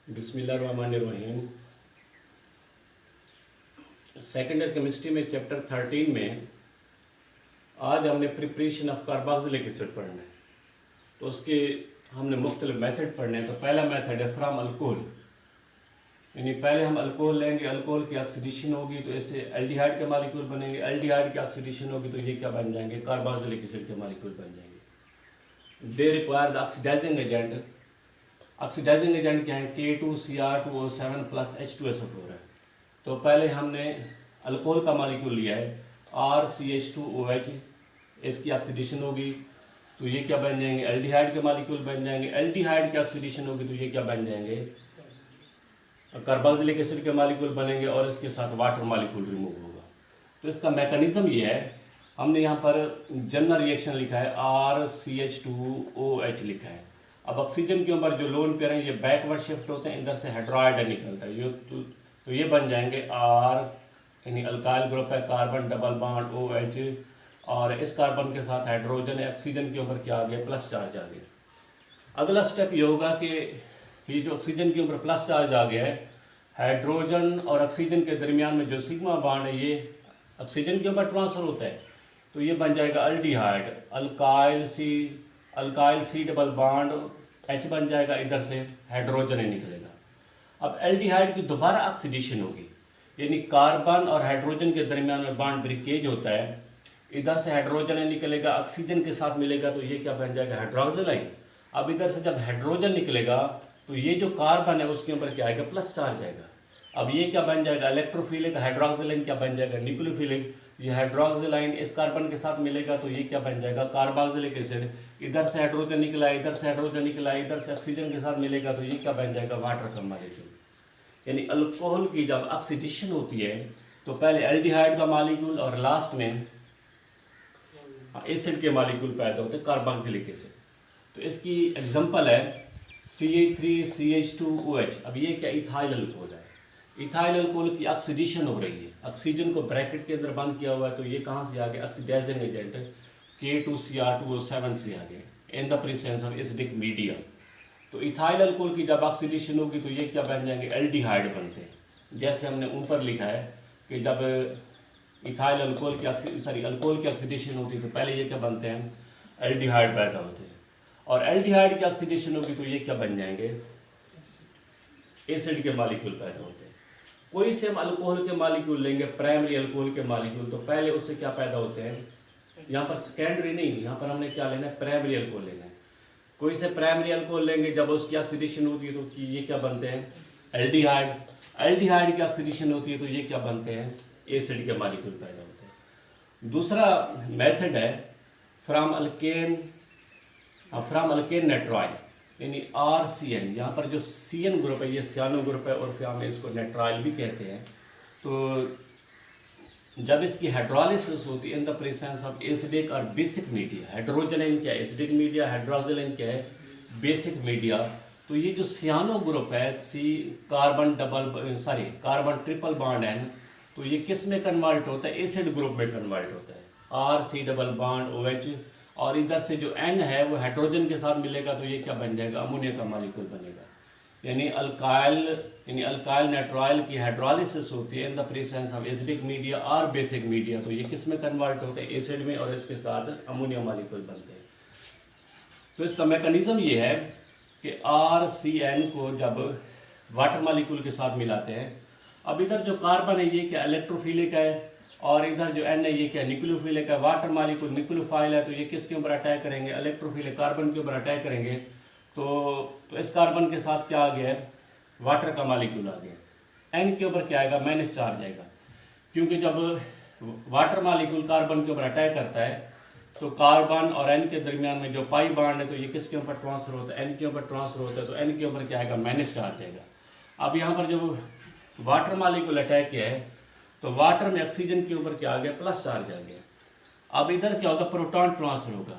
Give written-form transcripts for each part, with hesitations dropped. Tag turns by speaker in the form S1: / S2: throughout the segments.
S1: बिस्मिल्लाहिर्रहमानिर्रहीम। Second year chemistry में chapter 13 में आज हमने प्रिपरेशन ऑफ कार्बोक्सिलिक एसिड पढ़ना है। तो उसके हमने मुख्तलिफ मेथड पढ़ने हैं। तो पहला मेथड है फ्रॉम अल्कोहल, यानी पहले हम अल्कोहल लेंगे, अल्कोहल की ऑक्सीडेशन होगी तो इससे एल्डिहाइड के मालिक्यूल बनेंगे, एल्डिहाइड की ऑक्सीडेशन होगी तो ये क्या बन जाएंगे, कार्बोक्सिलिक एसिड के मालिक्यूल बन जाएंगे। They require the oxidising agent. Oxidising agent क्या है, K2Cr2O7 प्लस H2SO4 है। तो पहले हमने अल्कोहल का मालिक्यूल लिया है RCH2OH, इसकी ऑक्सीडेशन होगी तो ये क्या बन जाएंगे, एल्डिहाइड के मालिक्यूल बन जाएंगे। एल्डिहाइड की ऑक्सीडेशन होगी तो ये क्या बन जाएंगे, कार्बोक्सिलिक एसिड के मालिक्यूल बनेंगे और इसके साथ वाटर मालिक्यूल रिमूव होगा। तो इसका मैकेनिज्म ये है, हमने यहाँ पर जनरल रिएक्शन लिखा है RCH2OH लिखा है। अब ऑक्सीजन के ऊपर जो लोन पेयर हैं ये बैकवर्ड शिफ्ट होते हैं, इधर से हाइड्राइड निकलता है, तो ये बन जाएंगे R, यानी अल्काइल ग्रुप है, कार्बन डबल बॉन्ड OH, और इस कार्बन के साथ हाइड्रोजन है, ऑक्सीजन के ऊपर क्या आ गया, प्लस चार्ज आ गया। अगला स्टेप ये होगा कि ये जो ऑक्सीजन के ऊपर प्लस चार्ज आ गया है, हाइड्रोजन और ऑक्सीजन के दरमियान में जो सिग्मा बॉन्ड है ये ऑक्सीजन के ऊपर ट्रांसफर होता है, तो ये बन जाएगा aldehyde, alkyl C double bond H बन जाएगा, इधर से हाइड्रोजन ही निकलेगा। अब एल्डिहाइड की दोबारा ऑक्सीडेशन होगी, यानी कार्बन और हाइड्रोजन के दरमियान में बॉन्ड ब्रेकेज होता है, इधर से हाइड्रोजन निकलेगा, ऑक्सीजन के साथ मिलेगा तो ये क्या बन जाएगा, हाइड्रोक्सिलाइन। अब इधर से जब हाइड्रोजन निकलेगा तो ये जो कार्बन है उसके ऊपर क्या आएगा, प्लस चार्ज आएगा। अब ये क्या बन जाएगा, इलेक्ट्रोफिलिक, हाइड्रोक्सिलाइन क्या बन जाएगा, न्यूक्लियोफिलिक। ये हाइड्रोक्सिलाइन इस कार्बन के साथ मिलेगा तो ये क्या बन जाएगा, कार्बोक्सिलिक एसिड। इधर से हाइड्रोजन निकला, इधर से हाइड्रोजन निकला, इधर से ऑक्सीजन के साथ मिलेगा तो ये क्या बन जाएगा, वाटर का मालिक्यूल। यानी अल्कोहल की जब ऑक्सीडेशन होती है तो पहले एल्डिहाइड का मालिक्यूल और लास्ट में एसिड के मालिक्यूल पैदा होते हैं, कार्बोक्सिलिक एसिड। तो इसकी एग्जांपल है CH3CH2OH। अब ये क्या, इथाइल अल्कोहल है। इथाइल अल्कोहल की ऑक्सीडेशन हो रही है, ऑक्सीजन को ब्रैकेट के अंदर बंद किया हुआ है, तो ये कहाँ से आ गया, ऑक्सीडाइजिंग एजेंट K2Cr2O7 से आ गया in the presence of acidic media. तो इथाइल अल्कोहल की जब ऑक्सीडेशन होगी तो ये क्या बन जाएंगे, एल्डिहाइड बनते हैं। जैसे हमने ऊपर लिखा है कि जब इथाइल अल्कोहल की अल्कोहल की ऑक्सीडेशन होती है तो पहले ये क्या बनते हैं, एल्डिहाइड पैदा होते हैं, और एल्डिहाइड की ऑक्सीडेशन होगी तो ये क्या बन जाएंगे, एसिड के मालिक्यूल पैदा होते हैं। कोई से हम अल्कोहल के मालिक्यूल लेंगे, प्राइमरी अल्कोहल के मालिक्यूल, तो पहले उससे क्या पैदा होते हैं, यहाँ पर सेकेंडरी नहीं, यहाँ पर हमने क्या लेना है, प्राइमरी अल्कोहल लेना है। कोई से प्राइमरी अल्कोहल लेंगे, जब उसकी ऑक्सीडेशन होती है तो ये क्या बनते हैं, एल्डिहाइड। एल्डिहाइड की ऑक्सीडेशन होती है तो ये क्या बनते हैं, एसिड के मालिक्यूल पैदा होते हैं। दूसरा मेथड है फ्रॉम अल्केन नाइट्राइल, यानी RCN। यहाँ पर जो CN ग्रुप है ये सियानो ग्रुप है और फिर हम इसको नाइट्राइल भी कहते हैं। तो जब इसकी हाइड्रोलिसिस होती है in the presence of acidic और बेसिक मीडिया, हाइड्रोजन क्या है, एसिडिक मीडिया, हाइड्रोक्सिलाइन क्या है, बेसिक मीडिया, तो ये जो सियानो ग्रुप है कार्बन ट्रिपल बॉन्ड N, तो ये किस में कन्वर्ट होता है, एसिड ग्रुप में कन्वर्ट होता है, RC डबल बॉन्ड OH, और इधर से जो N है वो हाइड्रोजन के साथ मिलेगा तो ये क्या बन जाएगा, अमोनिया का मालिक्यूल बनेगा। यानी अल्काइल नाइट्राइल की हाइड्रोलिसिस होती है in the presence of acidic media और बेसिक मीडिया, तो ये किस में कन्वर्ट होते हैं, एसिड में, और इसके साथ अमोनिया मालिक्यूल बनते हैं। तो इसका मैकेनिज्म ये है कि RCN को जब वाटर मालिक्यूल के साथ मिलाते हैं, अब इधर जो कार्बन है ये क्या, इलेक्ट्रोफिलिक है, और इधर जो N है ये क्या, न्यूक्लियोफिलिक है। वाटर मालिक्यूल न्यूक्लियोफाइल है, तो ये किसके ऊपर अटैक करेंगे, इलेक्ट्रोफिलिक कार्बन के ऊपर अटैक करेंगे। तो इस कार्बन के साथ क्या आ गया है, वाटर का मालिक्यूल आ गया। N के ऊपर क्या आएगा, माइनस चार्ज आएगा, क्योंकि जब वाटर मालिक्यूल कार्बन के ऊपर अटैक करता है तो कार्बन और N के दरमियान में जो पाई बॉन्ड है तो ये किसके ऊपर ट्रांसफर होता है, N के ऊपर ट्रांसफर होता है, तो N के ऊपर क्या आएगा, माइनस चार्ज आएगा। अब यहाँ पर जब वाटर मालिक्यूल अटैक किया है तो वाटर में ऑक्सीजन के ऊपर क्या आ गया, प्लस चार्ज आ गया। अब इधर क्या होगा, प्रोटॉन ट्रांसफर होगा,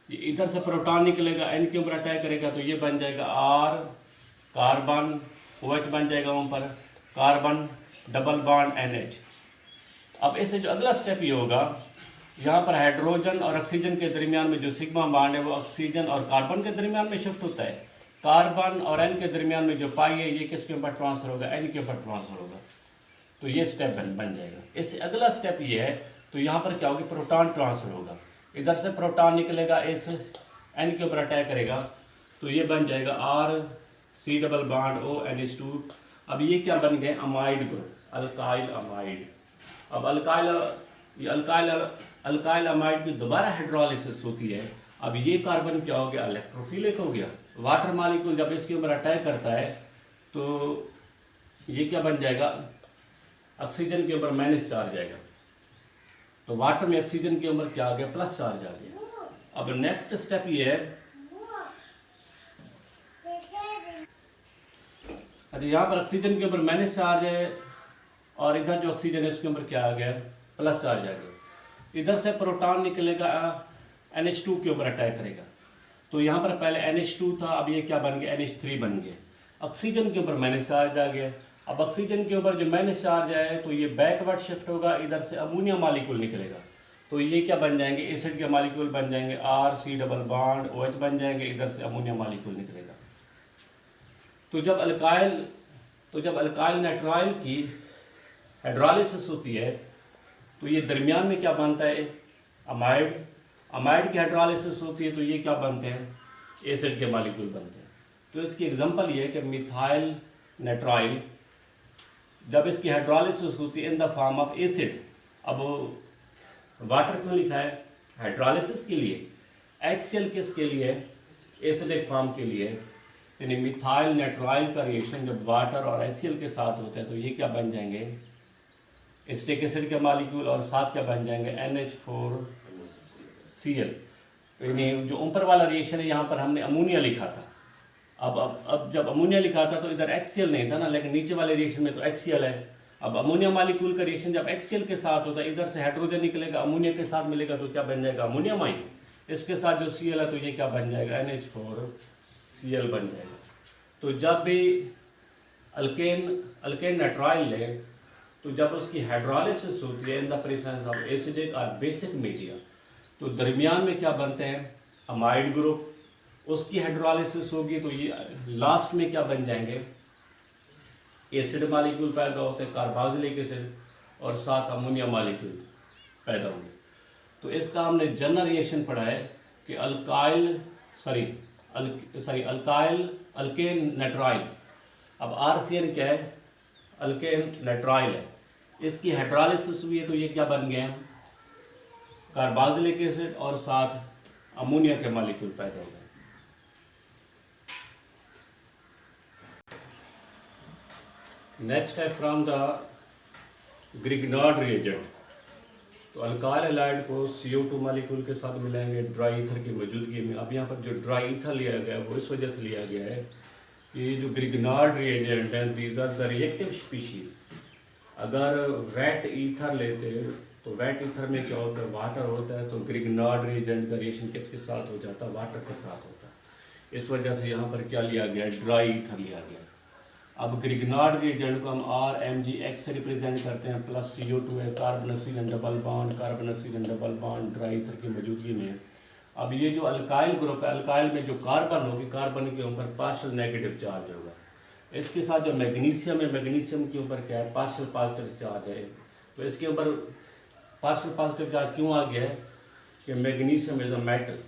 S1: ये इधर से प्रोटॉन निकलेगा, N के ऊपर अटैक करेगा तो ये बन जाएगा R, कार्बन OH बन जाएगा ऊपर, कार्बन डबल बॉन्ड NH। अब इससे जो अगला स्टेप ये होगा, यहाँ पर हाइड्रोजन और ऑक्सीजन के दरमियान में जो सिग्मा बॉन्ड है वो ऑक्सीजन और कार्बन के दरमियान में शिफ्ट होता है, कार्बन और एन के दरमियान में जो पाई है ये किसके ऊपर ट्रांसफर होगा, एन के ऊपर ट्रांसफर होगा। तो ये स्टेप बन जाएगा। इससे अगला स्टेप ये है, तो यहाँ पर क्या होगी, प्रोटॉन ट्रांसफर होगा। इधर से प्रोटॉन निकलेगा, इस एन के ऊपर अटैक करेगा, तो ये बन जाएगा R C double bond O NH2। अब ये क्या बन गए, अमाइड ग्रुप, अल्काइल अमाइड। अब अल्काइल अमाइड की दोबारा हाइड्रोलिसिस होती है। अब ये कार्बन क्या हो गया, इलेक्ट्रोफिलिक हो गया। वाटर मॉलिक्यूल जब इसके ऊपर अटैक करता है तो ये क्या बन जाएगा, ऑक्सीजन के ऊपर माइनस चार्ज आएगा। तो वाटर में ऑक्सीजन के ऊपर क्या आ गया, प्लस चार्ज आ गया। अब नेक्स्ट स्टेप ये है, अच्छा यहाँ पर ऑक्सीजन के ऊपर माइनस चार्ज है और इधर जो ऑक्सीजन है उसके ऊपर क्या आ गया, प्लस चार्ज आ गया। इधर से प्रोटॉन निकलेगा, NH2 के ऊपर अटैक करेगा। तो यहाँ पर पहले NH2 था, अब ये क्या बन गया, NH3 बन गया। ऑक्सीजन के ऊपर माइनस चार्ज आ गया। अब ऑक्सीजन के ऊपर जो माइनस चार्ज आया तो ये बैकवर्ड शिफ्ट होगा, इधर से अमोनिया मॉलिक्यूल निकलेगा। तो ये क्या बन जाएंगे, एसिड के मॉलिक्यूल बन जाएंगे, R C double bond OH बन जाएंगे, इधर से अमोनिया मॉलिक्यूल निकलेगा। तो जब अल्काइल नाइट्राइल की हाइड्रोलिसिस होती है तो ये दरमियान में क्या बनता है, अमाइड की हाइड्रोलिसिस होती है तो ये क्या बनते हैं, एसिड के मॉलिक्यूल बनते हैं। तो इसकी एग्जांपल ये है कि मिथाइल नाइट्राइल जब इसकी हाइड्रोलिसिस होती है in the form of acid. अब वाटर क्यों लिखा है, हाइड्रोलिसिस के लिए। HCl किसके लिए, एसिडिक फॉर्म के लिए। यानी मिथाइल नाइट्राइल का रिएक्शन जब वाटर और HCl के साथ होता है तो ये क्या बन जाएंगे, एसिटिक एसिड के मॉलिक्यूल, और साथ क्या बन जाएंगे, NH4Cl। यानी जो ऊपर वाला रिएक्शन है यहाँ पर हमने अमोनिया लिखा था। अब जब अमोनिया लिखा था तो इधर HCl नहीं था ना, लेकिन नीचे वाले रिएक्शन में तो HCl है। अब अमोनिया मॉलिक्यूल का रिएक्शन जब HCl के साथ होता है, इधर से हाइड्रोजन निकलेगा, अमोनिया के साथ मिलेगा तो क्या बन जाएगा, अमोनियम आयन। इसके साथ जो Cl है तो ये क्या बन जाएगा, NH4Cl बन जाएगा। तो जब भी अल्केन नाइट्राइल ले तो जब उसकी हाइड्रोलिसिस होती है in the presence of acidic और बेसिक मीडिया तो दरमियान में क्या बनते हैं, अमाइड ग्रुप। उसकी हाइड्रोलिसिस होगी तो ये लास्ट में क्या बन जाएंगे, एसिड मॉलिक्यूल पैदा होते हैं, कार्बोक्सिलिक एसिड, और साथ अमोनिया मॉलिक्यूल पैदा होंगे। तो इसका हमने जनरल रिएक्शन पढ़ा है कि अल्केन नाइट्राइल। अब RCN क्या है, अल्केन नाइट्राइल है। इसकी हाइड्रोलिसिस हुई है तो ये क्या बन गए हैं, कार्बोक्सिलिक एसिड और साथ अमोनिया के मॉलिक्यूल पैदा हो गए। नेक्स्ट है फ्रॉम द ग्रिग्नार्ड रिएजेंट। तो अल्काइल हैलाइड को CO2 मॉलिक्यूल के साथ मिलाएंगे ड्राई ईथर की मौजूदगी में। अब यहाँ पर जो ड्राई ईथर लिया गया है वो इस वजह से लिया गया है कि जो ग्रिग्नार्ड रिएजेंट है these are the reactive species. अगर वेट ईथर लेते तो वेट ईथर में क्या होता है, वाटर होता है, तो ग्रिग्नार्ड रिएजेंट का रिएक्शन किसके साथ हो जाता है, वाटर के साथ होता है। इस वजह से यहाँ पर क्या लिया गया, ड्राई ईथर लिया गया। अब ग्रिग्नार्ड रिएजेंट को हम RMgX से रिप्रेजेंट करते हैं, प्लस CO2 है, carbon oxygen double bond dry ether की मौजूदगी में। अब ये जो अल्काइल ग्रुप है, अल्काइल में जो कार्बन होगी, कार्बन के ऊपर पार्शियल नेगेटिव चार्ज होगा। इसके साथ जो मैग्नीशियम है, मैग्नीशियम के ऊपर क्या है, पार्शियल पॉजिटिव चार्ज है। तो इसके ऊपर पार्शियल पॉजिटिव चार्ज क्यों आ गया है कि magnesium is a metal.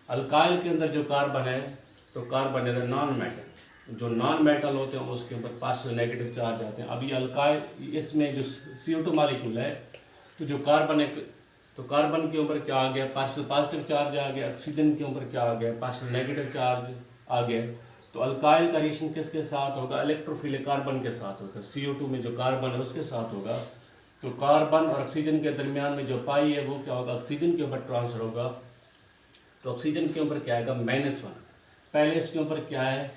S1: Alkyl के अंदर जो कार्बन है तो carbon is a non metal. जो नॉन मेटल होते हैं उसके ऊपर पार्शियल नेगेटिव चार्ज आते हैं। अभी अल्काइल इसमें जो CO2 मॉलिक्यूल है तो जो कार्बन है तो कार्बन के ऊपर क्या आ गया, पार्शियल पॉजिटिव चार्ज आ गया। ऑक्सीजन के ऊपर क्या आ गया, पार्शियल नेगेटिव चार्ज आ गया। तो अल्काइल का रिएक्शन किसके साथ होगा, इलेक्ट्रोफिलिक कार्बन के साथ होगा। CO2 में जो कार्बन है उसके साथ होगा। तो कार्बन और ऑक्सीजन के दरमियान में जो पाई है वो क्या होगा, ऑक्सीजन के ऊपर ट्रांसफर होगा। तो ऑक्सीजन के ऊपर क्या आएगा, -1। पहले इसके ऊपर क्या है,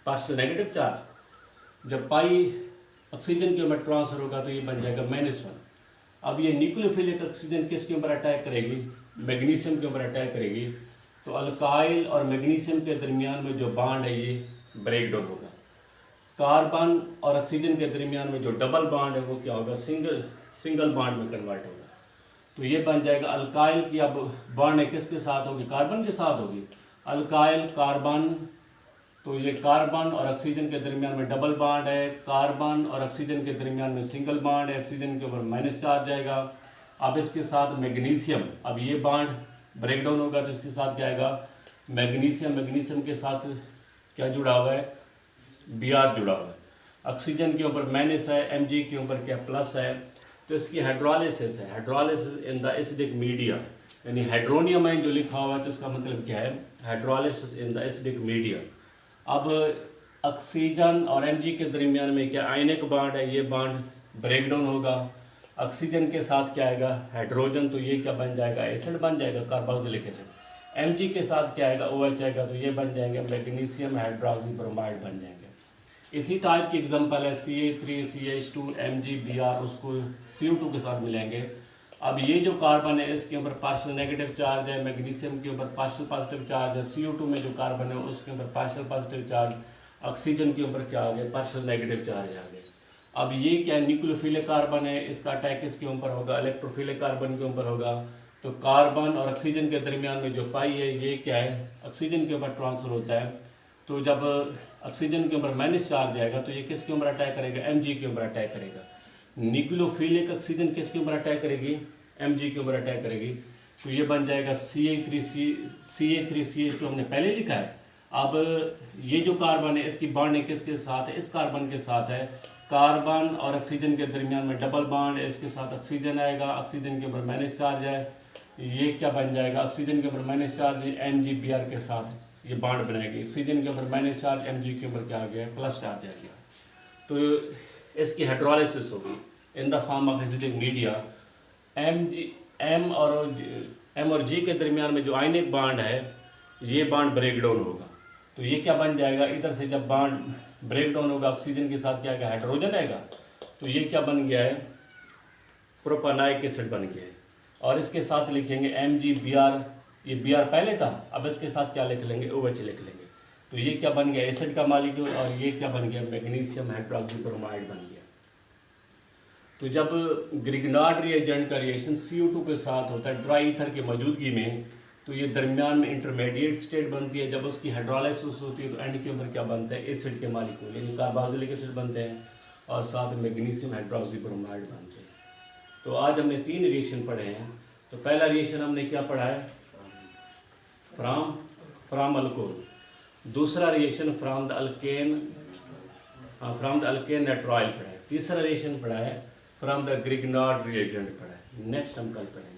S1: पार्शियल नेगेटिव चार्ज। जब पाई ऑक्सीजन के ऊपर ट्रांसफर होगा तो ये बन जाएगा -1। अब ये न्यूक्लियोफिलिक ऑक्सीजन किसके ऊपर अटैक करेगी, मैग्नीशियम के ऊपर अटैक करेगी। तो अल्काइल और मैग्नीशियम के दरमियान में जो बॉन्ड है ये ब्रेक डाउन होगा। कार्बन और ऑक्सीजन के दरमियान में जो डबल बॉन्ड है वो क्या होगा, सिंगल बॉन्ड में कन्वर्ट होगा। तो ये बन जाएगा अल्काइल की अब बॉन्ड है किसके साथ होगी, कार्बन के साथ होगी। अल्काइल कार्बन तो ये कार्बन और ऑक्सीजन के दरमियान में डबल बॉन्ड है, कार्बन और ऑक्सीजन के दरमियान में सिंगल बॉन्ड है, ऑक्सीजन के ऊपर माइनस चार्ज जाएगा। अब इसके साथ मैग्नीशियम, अब ये बॉन्ड ब्रेक डाउन होगा तो इसके साथ क्या आएगा, मैग्नीशियम। मैग्नीशियम के साथ क्या जुड़ा हुआ है, Br जुड़ा हुआ है। ऑक्सीजन के ऊपर माइनस है, Mg के ऊपर क्या प्लस है। तो इसकी हाइड्रोलिसिस है, hydrolysis in the acidic media, यानी हाइड्रोनियम आयन जो लिखा हुआ है तो इसका मतलब क्या है, hydrolysis in the acidic media. अब ऑक्सीजन और Mg के दरमियान में क्या आयनिक बॉन्ड है, ये बॉन्ड ब्रेक डाउन होगा। ऑक्सीजन के साथ क्या आएगा, हाइड्रोजन, तो ये क्या बन जाएगा, एसिड बन जाएगा, कार्बोक्सिलिक एसिड। Mg के साथ क्या आएगा, OH आएगा, तो ये बन जाएंगे मैग्नीशियम हाइड्रोक्सी ब्रोमाइड बन जाएंगे। इसी टाइप की एग्जांपल है Ca3CH2 MgBr, उसको CO2 के साथ मिलेंगे। अब ये जो कार्बन है इसके ऊपर पार्शियल नेगेटिव चार्ज है, मैग्नीशियम के ऊपर पार्शियल पॉजिटिव चार्ज है, CO2 में जो कार्बन है उसके ऊपर पार्शियल पॉजिटिव चार्ज, ऑक्सीजन के ऊपर क्या आ गया, पार्शियल नेगेटिव चार्ज आ गए। अब ये क्या न्यूक्लियोफिलिक कार्बन है, इसका अटैक किसके ऊपर होगा, इलेक्ट्रोफिलिक कार्बन के ऊपर होगा। तो कार्बन और ऑक्सीजन के दरमियान में जो पाई है ये क्या है, ऑक्सीजन के ऊपर ट्रांसफर होता है। तो जब ऑक्सीजन के ऊपर माइनस चार्ज जाएगा तो ये किसके ऊपर अटैक करेगा, Mg के ऊपर अटैक करेगा। न्यूक्लियोफिलिक ऑक्सीजन किसके ऊपर अटैक करेगी, Mg के ऊपर अटैक करेगी। तो ये बन जाएगा Ca3CH2 हमने पहले लिखा है। अब ये जो कार्बन है इसकी बॉन्डिंग किसके साथ है, इस कार्बन के साथ है। कार्बन और ऑक्सीजन के दरमियान में डबल बॉन्ड है, इसके साथ ऑक्सीजन आएगा, ऑक्सीजन के ऊपर माइनस चार्ज है, ये क्या बन जाएगा, ऑक्सीजन के ऊपर माइनस चार्ज MgBr के साथ ये बॉन्ड बनाएगी। ऑक्सीजन के ऊपर माइनस चार्ज, Mg के ऊपर क्या आ गया, प्लस चार्ज आ गया। तो इसकी हाइड्रोलिसिस होगी in the form of acidic media. M और G के दरमियान में जो आयनिक बॉन्ड है ये बॉन्ड ब्रेक डाउन होगा। तो ये क्या बन जाएगा, इधर से जब बॉन्ड ब्रेक डाउन होगा ऑक्सीजन के साथ क्या आएगा, हाइड्रोजन आएगा। तो ये क्या बन गया है, प्रोपानाइक एसिड बन गया है। और इसके साथ लिखेंगे MgBr, ये Br पहले था, अब इसके साथ क्या लिख लेंगे, OH लिख लेंगे। तो ये क्या बन गया, एसिड का मॉलिक्यूल, और ये क्या बन गया, मैग्नीशियम हाइड्रोक्सी ब्रोमाइड बन गया। तो जब ग्रिग्नार्ड रिएजेंट का रिएक्शन CO2 के साथ होता है ड्राई ईथर की मौजूदगी में, तो ये दरमियान में इंटरमीडिएट स्टेट बनती है। जब उसकी हाइड्रोलाइसिस होती है तो एंड के ऊपर क्या बनता है, एसिड के मॉलिक्यूल यानी कार्बोक्सिलिक एसिड बनते हैं और साथ मैग्नीशियम हाइड्रोक्सी ब्रोमाइड बनते हैं। तो आज हमने 3 रिएक्शन पढ़े हैं। तो पहला रिएक्शन हमने क्या पढ़ा है, फ्रॉम अल्कोहल। दूसरा reaction from the alkane nitrile पढ़ा है। तीसरा रिएक्शन पढ़ा है फ्रॉम द ग्रिग्नार्ड रिएजेंट पढ़ा है। नेक्स्ट हम कल पढ़ेंगे।